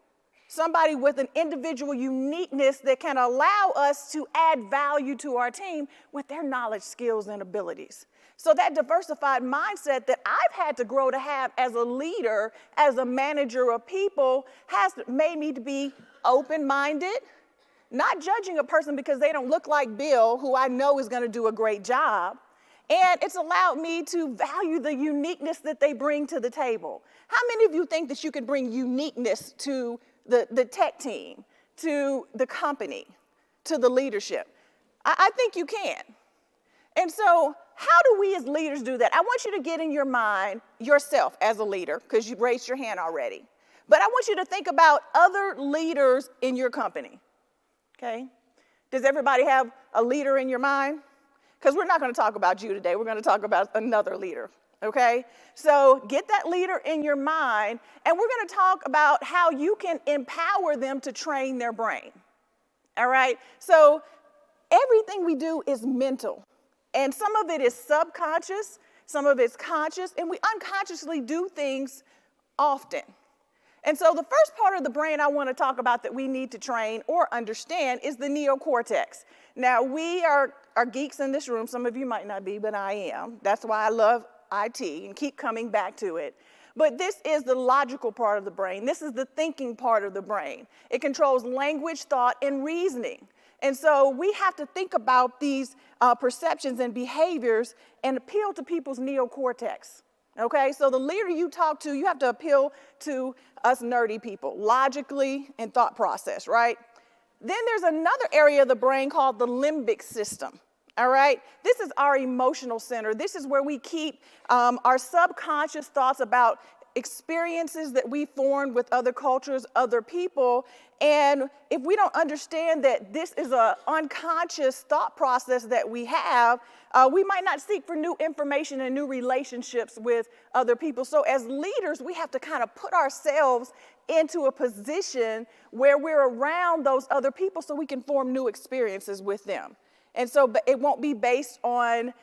Somebody with an individual uniqueness that can allow us to add value to our team with their knowledge, skills, and abilities. So that diversified mindset that I've had to grow to have as a leader, as a manager of people, has made me to be open-minded, not judging a person because they don't look like Bill, who I know is going to do a great job. And it's allowed me to value the uniqueness that they bring to the table. How many of you think that you can bring uniqueness to the tech team, to the company, to the leadership? I think you can. And so how do we as leaders do that? I want you to get in your mind yourself as a leader, because you raised your hand already. But I want you to think about other leaders in your company, okay? Does everybody have a leader in your mind? Because we're not going to talk about you today. We're going to talk about another leader, okay? So get that leader in your mind, and we're going to talk about how you can empower them to train their brain, all right? So everything we do is mental, and some of it is subconscious, some of it's conscious, and we unconsciously do things often. And so the first part of the brain I want to talk about that we need to train or understand is the neocortex. Now, we are geeks in this room. Some of you might not be, but I am. That's why I love IT and keep coming back to it. But this is the logical part of the brain. This is the thinking part of the brain. It controls language, thought, and reasoning. And so we have to think about these perceptions and behaviors and appeal to people's neocortex. Okay, so the leader you talk to, you have to appeal to us nerdy people, logically and thought process, right? Then there's another area of the brain called the limbic system, all right? This is our emotional center. This is where we keep our subconscious thoughts about experiences that we formed with other cultures, other people, and if we don't understand that this is an unconscious thought process that we have, we might not seek for new information and new relationships with other people. So as leaders, we have to kind of put ourselves into a position where we're around those other people so we can form new experiences with them. And so it won't be based on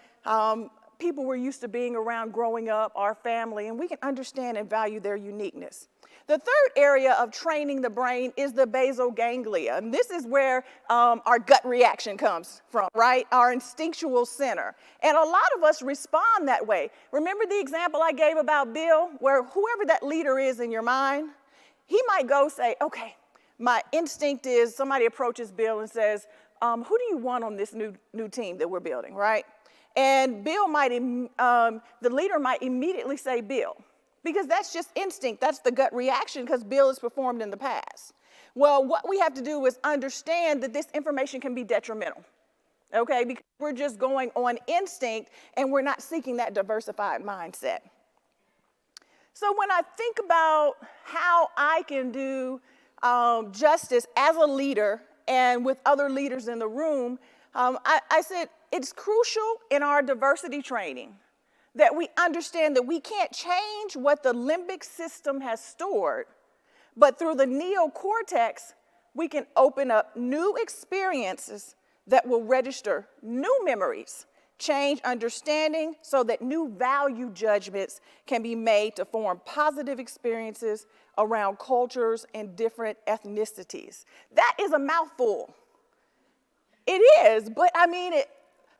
people we're used to being around growing up, our family, and we can understand and value their uniqueness. The third area of training the brain is the basal ganglia, and this is where our gut reaction comes from, right? Our instinctual center. And a lot of us respond that way. Remember the example I gave about Bill, where whoever that leader is in your mind, he might go say, okay, my instinct is somebody approaches Bill and says, who do you want on this new team that we're building, right? And Bill might, the leader might immediately say Bill, because that's just instinct. That's the gut reaction because Bill has performed in the past. Well, what we have to do is understand that this information can be detrimental, okay? Because we're just going on instinct and we're not seeking that diversified mindset. So when I think about how I can do justice as a leader and with other leaders in the room, I said it's crucial in our diversity training that we understand that we can't change what the limbic system has stored, but through the neocortex, we can open up new experiences that will register new memories, change understanding so that new value judgments can be made to form positive experiences around cultures and different ethnicities. That is a mouthful. It is, but I mean,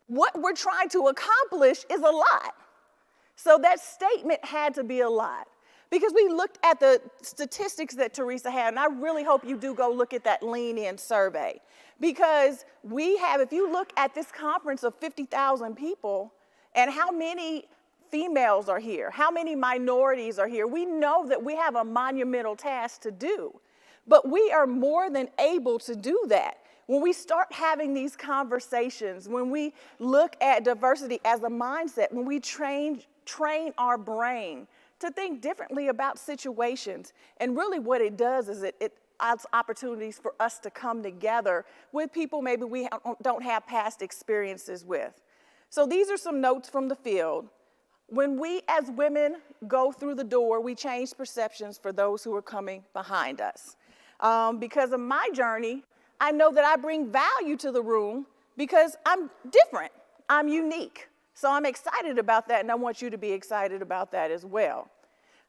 what we're trying to accomplish is a lot. So that statement had to be a lot. Because we looked at the statistics that Teresa had, and I really hope you do go look at that Lean In survey. Because we have, if you look at this conference of 50,000 people, and how many females are here, how many minorities are here, we know that we have a monumental task to do. But we are more than able to do that. When we start having these conversations, when we look at diversity as a mindset, when we train our brain to think differently about situations, and really what it does is it adds opportunities for us to come together with people maybe we don't have past experiences with. So these are some notes from the field. When we as women go through the door, we change perceptions for those who are coming behind us. Because of my journey, I know that I bring value to the room because I'm different, I'm unique. So I'm excited about that, and I want you to be excited about that as well.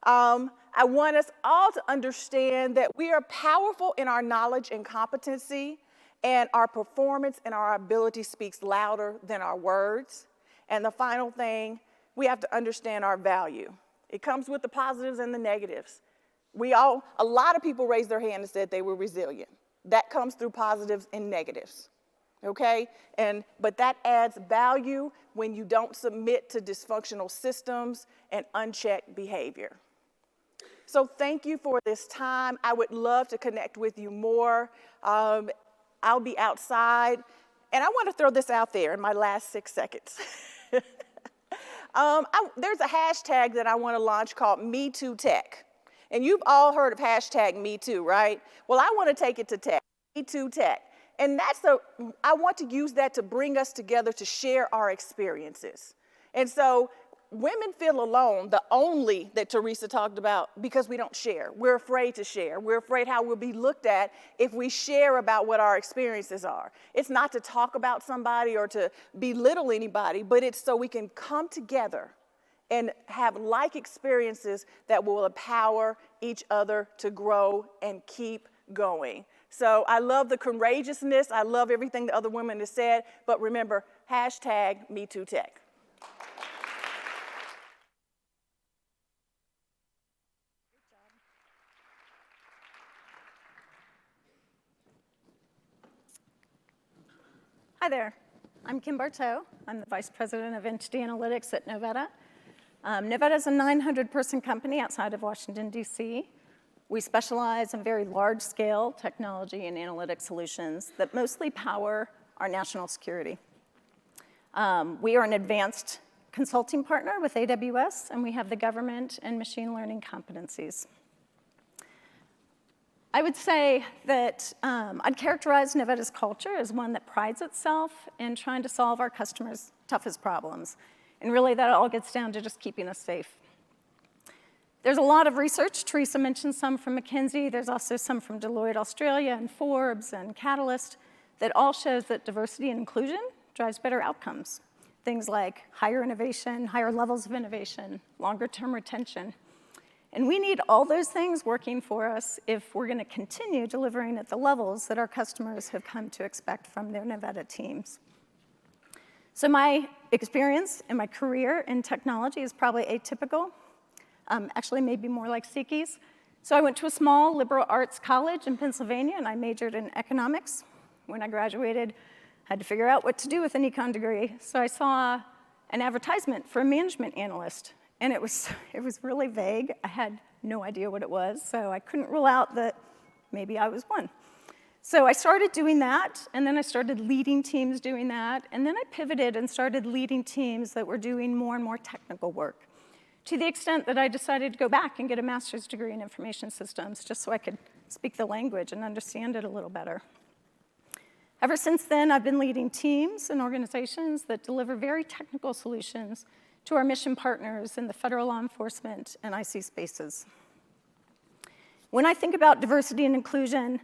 I want us all to understand that we are powerful in our knowledge and competency, and our performance and our ability speaks louder than our words. And the final thing, we have to understand our value. It comes with the positives and the negatives. A lot of people raised their hand and said they were resilient. That comes through positives and negatives, okay? But that adds value when you don't submit to dysfunctional systems and unchecked behavior. So thank you for this time. I would love to connect with you more. I'll be outside. And I want to throw this out there in my last 6 seconds. There's a hashtag that I want to launch called #MeTooTech. And you've all heard of hashtag #MeToo, right? Well, I want to take it to tech, #MeTooTech. And I want to use that to bring us together to share our experiences. And so women feel alone, the only that Teresa talked about, because we don't share. We're afraid to share. We're afraid how we'll be looked at if we share about what our experiences are. It's not to talk about somebody or to belittle anybody, but it's so we can come together and have like experiences that will empower each other to grow and keep going. So I love the courageousness. I love everything the other women have said. But remember, hashtag #MeTooTech. Hi there. I'm Kim Bartow. I'm the Vice President of Entity Analytics at Novetta. Novetta is a 900-person company outside of Washington, D.C. We specialize in very large-scale technology and analytic solutions that mostly power our national security. We are an advanced consulting partner with AWS, and we have the government and machine learning competencies. I would say that I'd characterize Novetta's culture as one that prides itself in trying to solve our customers' toughest problems. And really, that all gets down to just keeping us safe. There's a lot of research. Teresa mentioned some from McKinsey. There's also some from Deloitte Australia and Forbes and Catalyst that all shows that diversity and inclusion drives better outcomes. Things like higher innovation, higher levels of innovation, longer-term retention. And we need all those things working for us if we're going to continue delivering at the levels that our customers have come to expect from their Novetta teams. So my experience in my career in technology is probably atypical, actually maybe more like Siki's. So I went to a small liberal arts college in Pennsylvania, and I majored in economics. When I graduated, I had to figure out what to do with an econ degree. So I saw an advertisement for a management analyst. And it was really vague. I had no idea what it was, so I couldn't rule out that maybe I was one. So I started doing that, and then I started leading teams doing that, and then I pivoted and started leading teams that were doing more and more technical work, to the extent that I decided to go back and get a master's degree in information systems, just so I could speak the language and understand it a little better. Ever since then, I've been leading teams and organizations that deliver very technical solutions to our mission partners in the federal law enforcement and IC spaces. When I think about diversity and inclusion,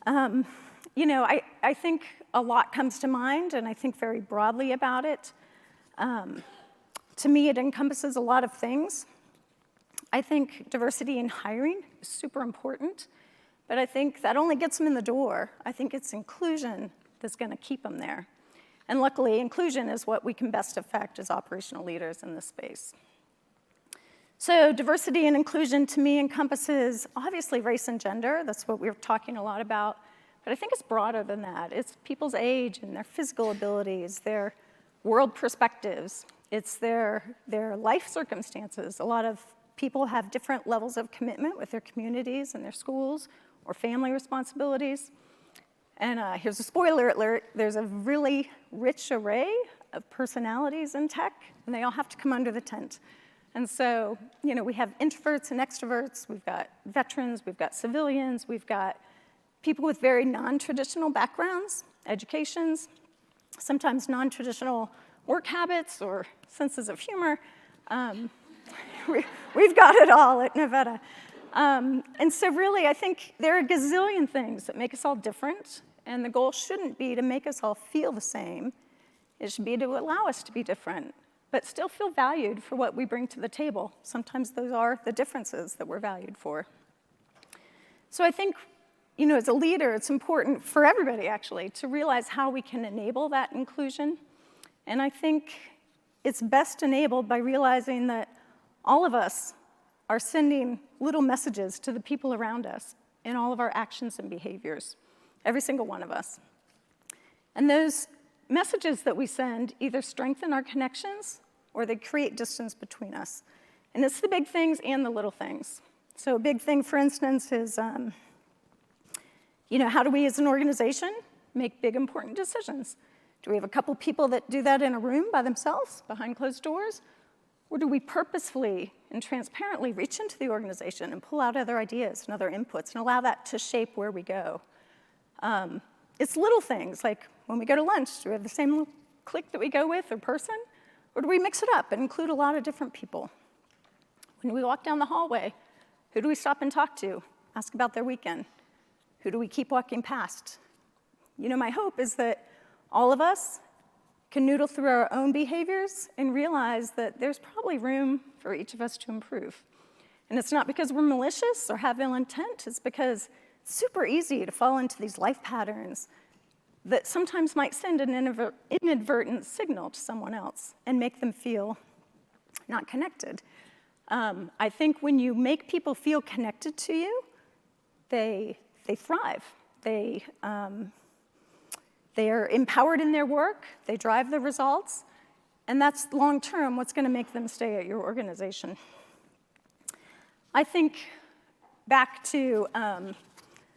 I think a lot comes to mind, and I think very broadly about it. To me, it encompasses a lot of things. I think diversity in hiring is super important, but I think that only gets them in the door. I think it's inclusion that's going to keep them there. And luckily, inclusion is what we can best affect as operational leaders in this space. So diversity and inclusion, to me, encompasses, obviously, race and gender. That's what we're talking a lot about. But I think it's broader than that. It's people's age and their physical abilities, their world perspectives. It's their life circumstances. A lot of people have different levels of commitment with their communities and their schools or family responsibilities. And here's a spoiler alert. There's a really rich array of personalities in tech, and they all have to come under the tent. And so, we have introverts and extroverts. We've got veterans. We've got civilians. We've got people with very non-traditional backgrounds, educations, sometimes non-traditional work habits or senses of humor. We've got it all at Novetta. And so really, I think there are a gazillion things that make us all different, and the goal shouldn't be to make us all feel the same. It should be to allow us to be different, but still feel valued for what we bring to the table. Sometimes those are the differences that we're valued for. So I think, as a leader, it's important for everybody, actually, to realize how we can enable that inclusion. And I think it's best enabled by realizing that all of us are sending little messages to the people around us in all of our actions and behaviors, every single one of us. And those messages that we send either strengthen our connections or they create distance between us. And it's the big things and the little things. So a big thing, for instance, is how do we as an organization make big, important decisions? Do we have a couple people that do that in a room by themselves, behind closed doors? Or do we purposefully and transparently reach into the organization and pull out other ideas and other inputs and allow that to shape where we go? It's little things, like when we go to lunch, do we have the same little clique that we go with or person? Or do we mix it up and include a lot of different people? When we walk down the hallway, who do we stop and talk to? Ask about their weekend. Who do we keep walking past? My hope is that all of us can noodle through our own behaviors and realize that there's probably room for each of us to improve. And it's not because we're malicious or have ill intent, it's because it's super easy to fall into these life patterns that sometimes might send an inadvertent signal to someone else and make them feel not connected. I think when you make people feel connected to you, they thrive. They are empowered in their work, they drive the results, and that's long-term what's going to make them stay at your organization. I think back to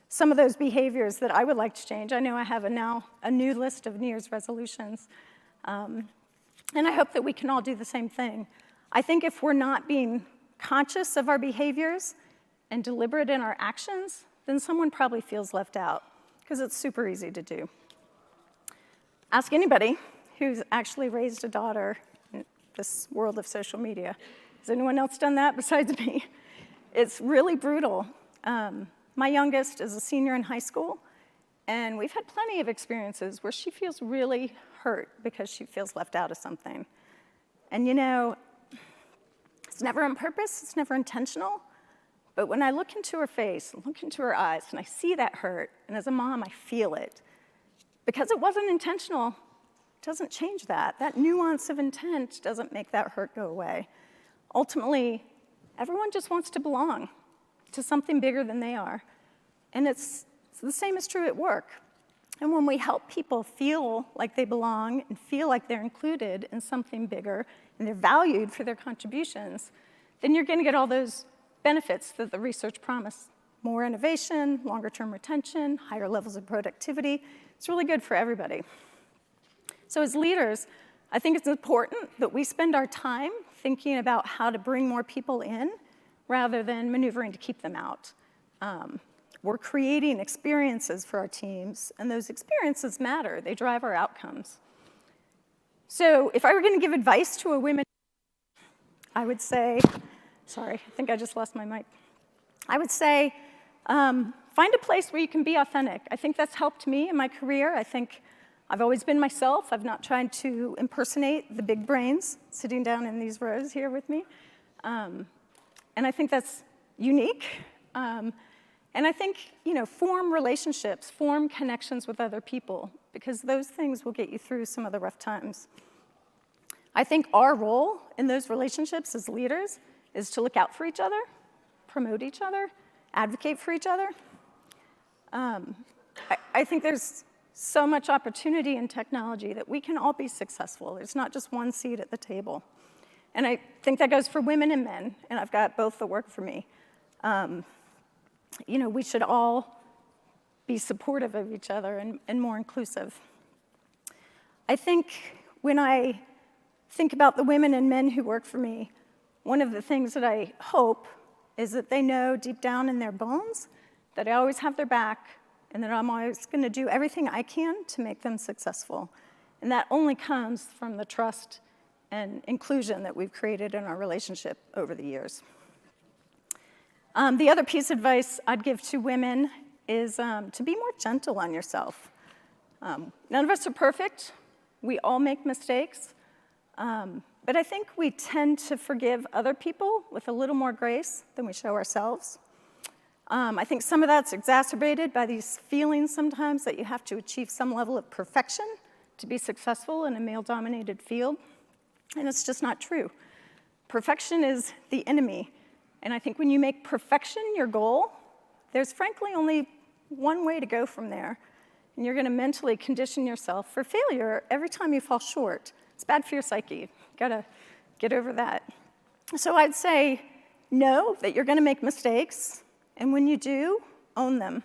some of those behaviors that I would like to change. I know I have now a new list of New Year's resolutions, and I hope that we can all do the same thing. I think if we're not being conscious of our behaviors and deliberate in our actions, then someone probably feels left out, because it's super easy to do. Ask anybody who's actually raised a daughter in this world of social media. Has anyone else done that besides me? It's really brutal. My youngest is a senior in high school, and we've had plenty of experiences where she feels really hurt because she feels left out of something. And you know, it's never on purpose, it's never intentional, but when I look into her face, look into her eyes, and I see that hurt, and as a mom, I feel it. Because it wasn't intentional, it doesn't change that. That nuance of intent doesn't make that hurt go away. Ultimately, everyone just wants to belong to something bigger than they are. And it's the same is true at work. And when we help people feel like they belong and feel like they're included in something bigger and they're valued for their contributions, then you're going to get all those benefits that the research promise. More innovation, longer-term retention, higher levels of productivity. It's really good for everybody. So as leaders, I think it's important that we spend our time thinking about how to bring more people in rather than maneuvering to keep them out. We're creating experiences for our teams, and those experiences matter. They drive our outcomes. So if I were going to give advice to a women, I would say, sorry, I think I just lost my mic. I would say, find a place where you can be authentic. I think that's helped me in my career. I think I've always been myself. I've not tried to impersonate the big brains sitting down in these rows here with me. And I think that's unique. And I think, form relationships, form connections with other people, because those things will get you through some of the rough times. I think our role in those relationships as leaders is to look out for each other, promote each other, advocate for each other. I think there's so much opportunity in technology that we can all be successful. There's not just one seat at the table. And I think that goes for women and men, and I've got both that work for me. We should all be supportive of each other and more inclusive. I think when I think about the women and men who work for me, one of the things that I hope is that they know deep down in their bones that I always have their back and that I'm always going to do everything I can to make them successful. And that only comes from the trust and inclusion that we've created in our relationship over the years. The other piece of advice I'd give to women is to be more gentle on yourself. None of us are perfect. We all make mistakes. But I think we tend to forgive other people with a little more grace than we show ourselves. I think some of that's exacerbated by these feelings sometimes that you have to achieve some level of perfection to be successful in a male-dominated field. And it's just not true. Perfection is the enemy. And I think when you make perfection your goal, there's frankly only one way to go from there. And you're going to mentally condition yourself for failure every time you fall short. It's bad for your psyche. You've got to get over that. So I'd say know that you're going to make mistakes. And when you do, own them.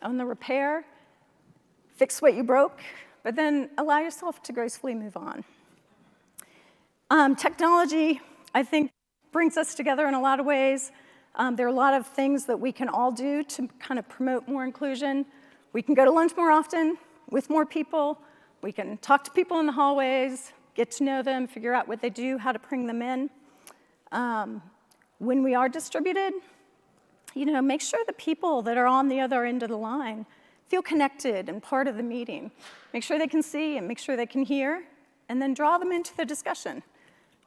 Own the repair. Fix what you broke. But then allow yourself to gracefully move on. Technology, I think, brings us together in a lot of ways. There are a lot of things that we can all do to kind of promote more inclusion. We can go to lunch more often with more people. We can talk to people in the hallways, get to know them, figure out what they do, how to bring them in. When we are distributed, make sure the people that are on the other end of the line feel connected and part of the meeting. Make sure they can see and make sure they can hear, and then draw them into the discussion.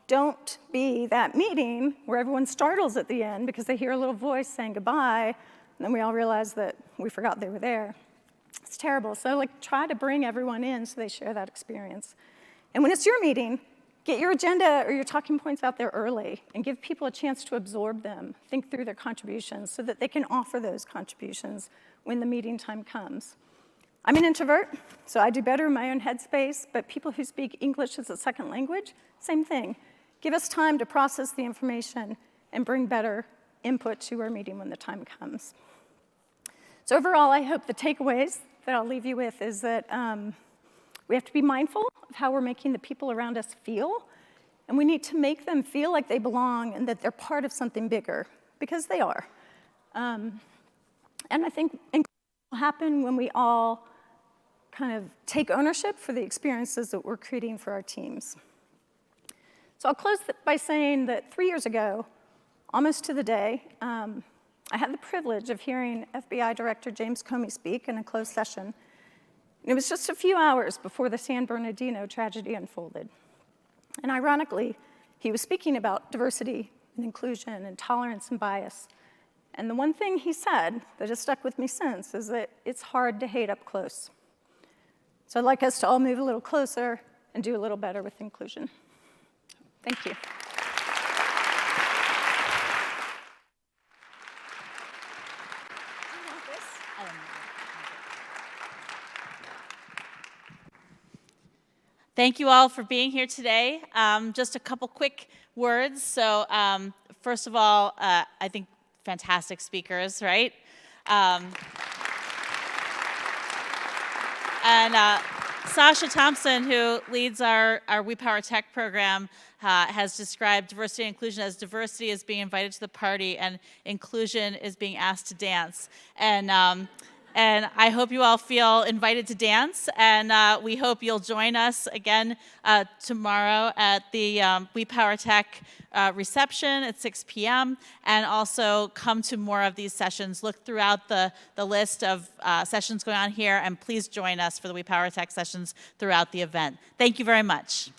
Don't be that meeting where everyone startles at the end because they hear a little voice saying goodbye, and then we all realize that we forgot they were there. It's terrible. So try to bring everyone in so they share that experience. And when it's your meeting, get your agenda or your talking points out there early and give people a chance to absorb them, think through their contributions so that they can offer those contributions when the meeting time comes. I'm an introvert, so I do better in my own headspace, but people who speak English as a second language, same thing. Give us time to process the information and bring better input to our meeting when the time comes. So overall, I hope the takeaways that I'll leave you with is that we have to be mindful of how we're making the people around us feel, and we need to make them feel like they belong and that they're part of something bigger, because they are. And I think inclusion will happen when we all kind of take ownership for the experiences that we're creating for our teams. So I'll close by saying that 3 years ago, almost to the day, I had the privilege of hearing FBI Director James Comey speak in a closed session. And it was just a few hours before the San Bernardino tragedy unfolded. And ironically, he was speaking about diversity and inclusion and tolerance and bias. And the one thing he said that has stuck with me since is that it's hard to hate up close. So I'd like us to all move a little closer and do a little better with inclusion. Thank you. Thank you all for being here today. Just a couple quick words. So first of all, I think fantastic speakers, right? And Sasha Thompson, who leads our We Power Tech program, has described diversity and inclusion as diversity is being invited to the party and inclusion is being asked to dance. And I hope you all feel invited to dance, and we hope you'll join us again tomorrow at the We Power Tech reception at 6 p.m., and also come to more of these sessions. Look throughout the list of sessions going on here, and please join us for the We Power Tech sessions throughout the event. Thank you very much.